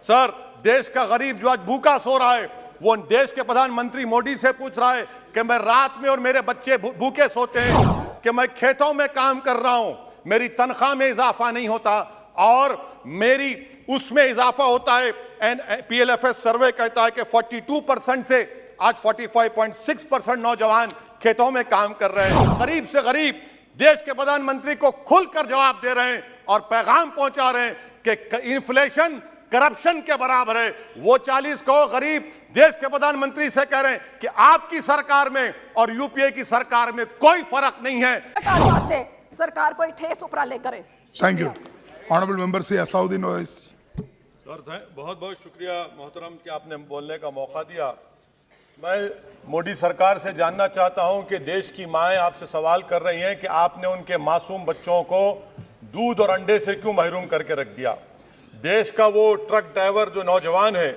Sir, देश का गरीब जो आज भूखा सो रहा है, वो देश के प्रधानमंत्री मोदी से पूछ रहा है कि मैं रात में और मेरे बच्चे भूखे सोते हैं, कि मैं खेतों में काम कर रहा हूं, मेरी तनख्वाह में इजाफा नहीं होता और मेरी उसमें इजाफा होता है। PLFS सर्वे कहता है कि 42% से आज 45.6% नौजवान खेतों में काम कर रहे हैं। गरीब से गरीब देश के प्रधानमंत्री को खुलकर जवाब दे रहे हैं और पैगाम पहुंचा रहे हैं कि इन्फ्लेशन करप्शन के बराबर है। वो 40 करोड़ गरीब देश के प्रधानमंत्री से कह रहे हैं कि आपकी सरकार में और यूपीए की सरकार में कोई फर्क नहीं है। सरकार कोई ठोस उपराले करे। Thank you. ऑनरेबल मेंबर से असाउद्दीन ओवैसी। सर, बहुत बहुत शुक्रिया मोहतरम कि आपने बोलने का मौका दिया। मैं मोदी सरकार से जानना चाहता हूं कि देश की माएँ आपसे सवाल कर रही हैं कि आपने उनके मासूम बच्चों को दूध और अंडे से क्यों महरूम करके रख दिया। देश का वो ट्रक ड्राइवर जो नौजवान है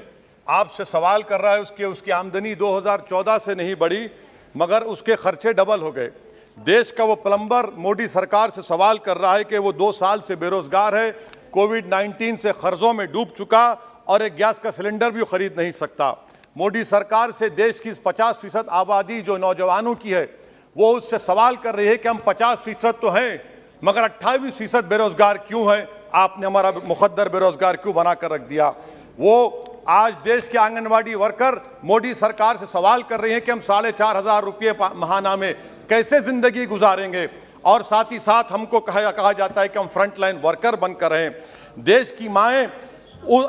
आपसे सवाल कर रहा है, उसकी आमदनी 2014 से नहीं बढ़ी मगर उसके खर्चे डबल हो गए। देश का वो प्लम्बर मोदी सरकार से सवाल कर रहा है कि वो 2 साल से बेरोजगार है, कोविड-19 से कर्जों में डूब चुका और एक गैस का सिलेंडर भी खरीद नहीं सकता। मोदी सरकार से देश की 50% आबादी जो नौजवानों की है वो उससे सवाल कर रही है कि हम 50% तो हैं मगर 28% बेरोजगार क्यों हैं, आपने हमारा मुकद्दर बेरोजगार क्यों बनाकर रख दिया। वो आज देश के आंगनवाड़ी वर्कर मोदी सरकार से सवाल कर रहे हैं कि हम 4,500 रुपये महाना में कैसे जिंदगी गुजारेंगे और साथ ही साथ हमको कहा जाता है कि हम फ्रंटलाइन वर्कर बनकर रहें। देश की माएँ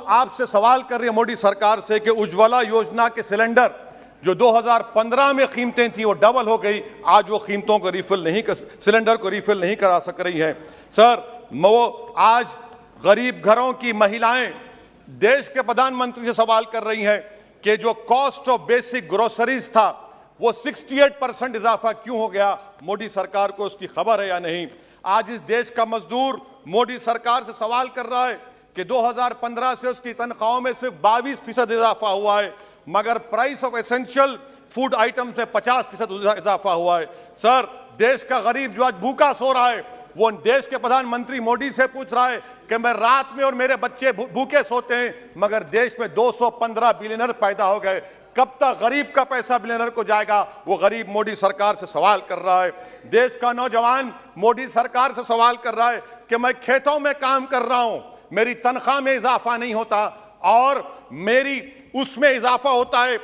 आपसे सवाल कर रही है मोदी सरकार से कि उज्ज्वला योजना के सिलेंडर जो 2015 में कीमतें थी वो डबल हो गई, आज वो कीमतों को सिलेंडर को रिफिल नहीं करा सक रही हैं। सर, वो आज गरीब घरों की महिलाएं देश के प्रधानमंत्री से सवाल कर रही हैं कि जो कॉस्ट ऑफ बेसिक ग्रोसरीज था वो 68% इजाफा क्यों हो गया। मोदी सरकार को उसकी खबर है या नहीं। आज इस देश का मजदूर मोदी सरकार से सवाल कर रहा है कि 2015 से उसकी तनख्वाहों में सिर्फ 22% इजाफा हुआ है मगर price of essential food item से 50% इजाफा हुआ है। सर, देश का गरीब जो आज भूखा सो रहा है, वो देश के प्रधानमंत्री मोदी से पूछ रहा है कि मैं रात में और मेरे बच्चे भूखे सोते हैं मगर देश में 215 बिलियनर पैदा हो गए। कब तक गरीब का पैसा बिलियनर को जाएगा, वो गरीब मोदी सरकार से सवाल कर रहा है। देश का नौजवान मोदी सरकार से सवाल कर रहा है कि मैं खेतों में काम कर रहा हूं, मेरी तनख्वाह में इजाफा नहीं होता और मेरी उसमें इजाफा होता है।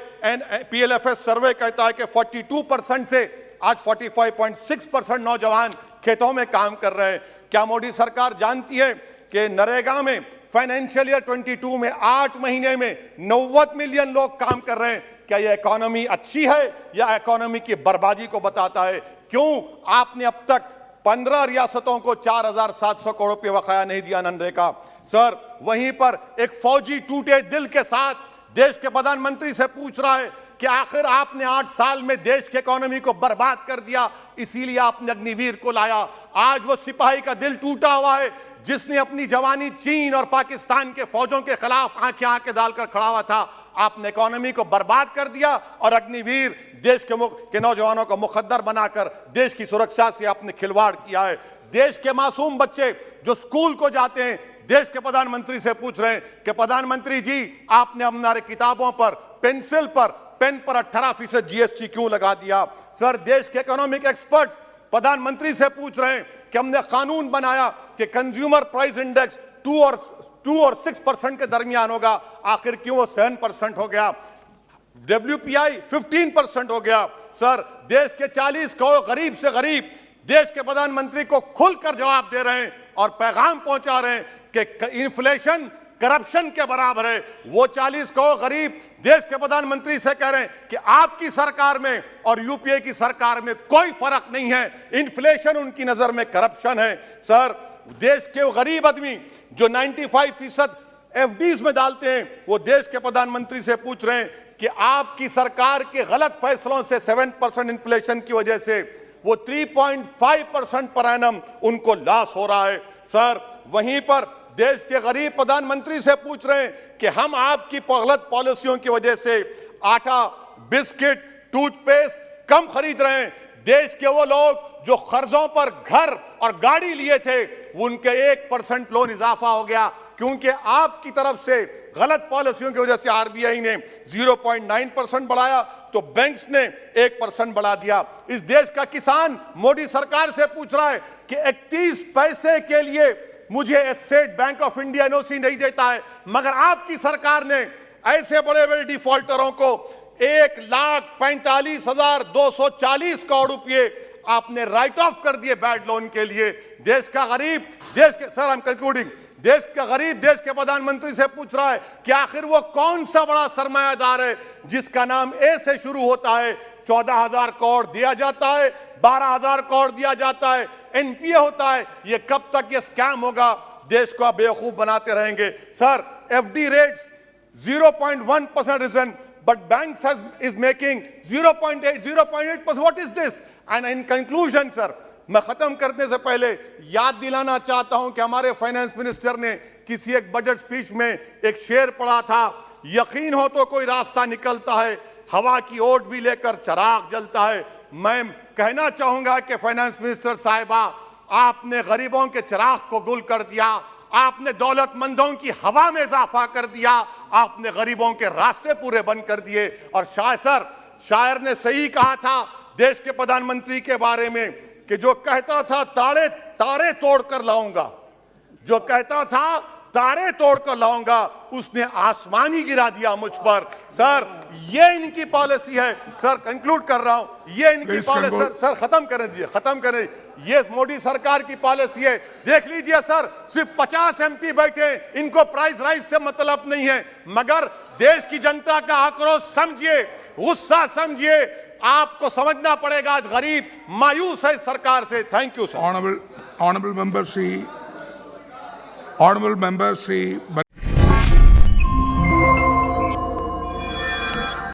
PLFS सर्वे कहता है कि 42% से आज 45.6% नौजवान खेतों में काम कर रहे हैं। क्या मोदी सरकार जानती है कि नरेगा में फाइनेंशियल ईयर 22 में 8 महीने में 90 मिलियन लोग काम कर रहे हैं। क्या यह इकोनॉमी अच्छी है या इकोनॉमी की बर्बादी को बताता है। क्यों आपने अब तक 15 रियासतों को 4,700 करोड़ रुपये बकाया नहीं दिया नरेगा। सर, वहीं पर एक फौजी टूटे दिल के साथ देश के प्रधानमंत्री से पूछ रहा है कि आखिर आपने 8 साल में देश की इकोनॉमी को बर्बाद कर दिया, इसीलिए आपने अग्निवीर को लाया। आज वो सिपाही का दिल टूटा हुआ है जिसने अपनी जवानी चीन और पाकिस्तान के फौजों के खिलाफ आंखें डालकर खड़ा हुआ था। आपने इकोनॉमी को बर्बाद कर दिया और अग्निवीर देश के नौजवानों को मुकद्दर बनाकर देश की सुरक्षा से आपने खिलवाड़ किया है। देश के मासूम बच्चे जो स्कूल को जाते हैं देश के प्रधानमंत्री से पूछ रहे हैं कि प्रधानमंत्री जी, आपने हमारे किताबों पर, पेंसिल पर, पेन पर 18% GST क्यों लगा दिया। सर, देश के इकोनॉमिक एक्सपर्ट्स प्रधानमंत्री से पूछ रहे हैं कि हमने कानून बनाया कि कंज्यूमर प्राइस इंडेक्स 2 और 6% के दरमियान होगा, आखिर क्यों वो 7% हो गया। WPI 15% हो गया। सर, देश के 40 करोड़ गरीब से गरीब देश के प्रधानमंत्री को खुलकर जवाब दे रहे हैं और पैगाम पहुंचा रहे हैं कि इन्फ्लेशन करप्शन के बराबर है। वो 40 करोड़ गरीब देश के प्रधानमंत्री से कह रहे हैं कि आपकी सरकार में और यूपीए की सरकार में कोई फर्क नहीं है, इन्फ्लेशन उनकी नजर में करप्शन है। सर, देश के गरीब आदमी जो 95% FDs में डालते हैं, वो देश के प्रधानमंत्री से पूछ रहे हैं कि आपकी सरकार के गलत फैसलों से 7% इन्फ्लेशन की वजह से वो 3.5% पर एनम उनको लॉस हो रहा है। सर, वहीं पर देश के गरीब प्रधानमंत्री से पूछ रहे हैं कि हम आपकी गलत पॉलिसियों की वजह से आटा, बिस्किट, टूथपेस्ट कम खरीद रहे हैं। देश के वो लोग जो कर्जों पर घर और गाड़ी लिए थे, उनके 1% लोन इजाफा हो गया क्योंकि आपकी तरफ से गलत पॉलिसियों की वजह से आरबीआई ने 0.9% बढ़ाया तो बैंक्स ने 1% बढ़ा दिया। इस देश का किसान मोदी सरकार से पूछ रहा है कि 31 पैसे के लिए मुझे state bank of India NOC नहीं देता है, मगर आपकी सरकार ने ऐसे बड़े बड़े डिफॉल्टरों को 1,45,240 करोड़ रुपए आपने राइट ऑफ कर दिए बैड लोन के लिए। देश का गरीब, देश के सर आई एम कंक्लूडिंग, देश का गरीब देश के प्रधानमंत्री से पूछ रहा है कि आखिर वो कौन सा बड़ा सरमायादार है जिसका नाम ए से शुरू होता है। 14,000 करोड़ दिया जाता है, 12,000 करोड़ दिया जाता है, एनपीए होता है। ये कब तक ये स्कैम होगा? देश को आप बेवकूफ बनाते रहेंगे। Sir, FD rates 0.1% risen, but banks is making 0.8, 0.8%. What is this? And in conclusion, sir, मैं खत्म करने से पहले याद दिलाना चाहता हूं कि हमारे फाइनेंस मिनिस्टर ने किसी एक बजट स्पीच में एक शेर पढ़ा था, यकीन हो तो कोई रास्ता निकलता है, हवा की ओट भी लेकर चिराग जलता है। मैं कहना चाहूंगा कि फाइनेंस मिनिस्टर साहिबा, आपने गरीबों के चिराग को गुल कर दिया, आपने दौलतमंदों की हवा में इजाफा कर दिया, आपने गरीबों के रास्ते पूरे बंद कर दिए। और शायर ने सही कहा था देश के प्रधानमंत्री के बारे में कि जो कहता था तारे तोड़कर लाऊंगा, जो कहता था तारे तोड़कर लाऊंगा, उसने आसमान ही गिरा दिया मुझ पर। सर, ये इनकी पॉलिसी है। सर, कंक्लूड कर रहा हूं, ये इनकी पॉलिसी। सर खत्म करें दीजिए, खत्म करें। ये मोदी सरकार की पॉलिसी है। देख लीजिए सर, सिर्फ 50 एमपी बैठे, इनको प्राइस राइज से मतलब नहीं है, मगर देश की जनता का आक्रोश समझिए, गुस्सा समझिए। आपको समझना पड़ेगा आज गरीब मायूस है सरकार से। Thank you sir. Honorable member Shri